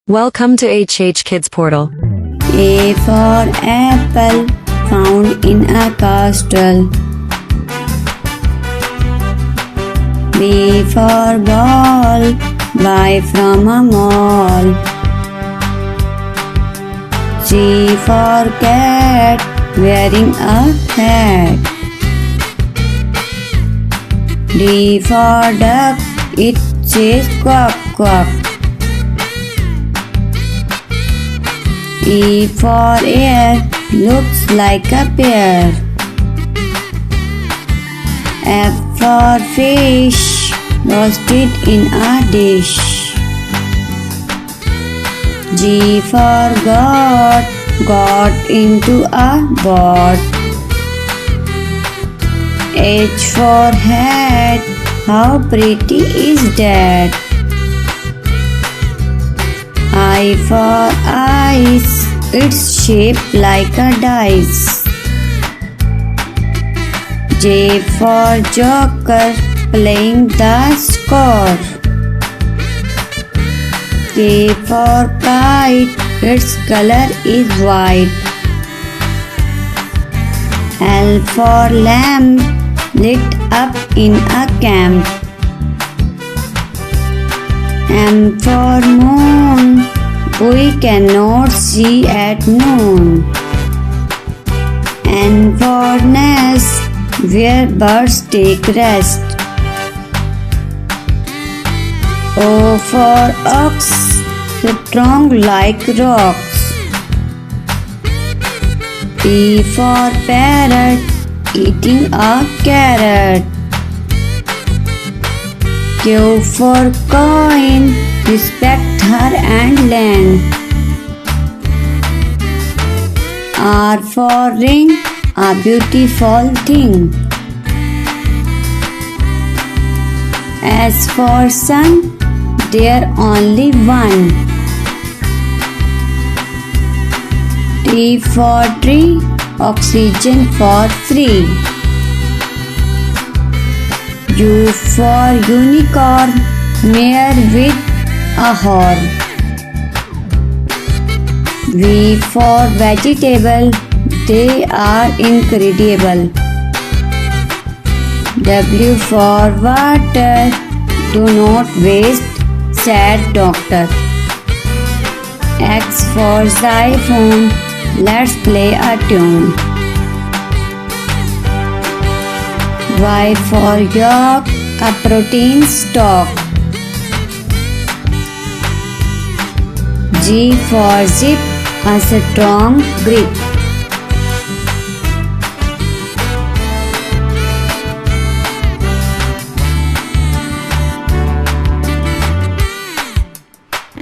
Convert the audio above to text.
Welcome to HHKIDSPORTAL. A for apple, found in a castle. B for ball, buy from a mall. C for cat, wearing a hat. D for duck, it says quack quack. E for air, looks like a pear. F for fish, roasted in a dish. G for God, got into a boat. H for hat, how pretty is that? I for ice, it's shaped like a dice. J for joker, playing the score. K for kite, its color is white. L for lamp, lit up in a camp. M for moon, we cannot see at noon. N for nest, where birds take rest. O for ox, strong like rocks. P for parrot, eating a carrot. Q for coin, respect her and land. R for ring, a beautiful thing. S for sun, there only one. T for tree, oxygen for free. U for unicorn, mare with a horn. V for vegetable, they are incredible. W for water, do not waste, sad doctor. X for xylophone, let's play a tune. Y for yolk, a protein stock. G for zip, a strong grip.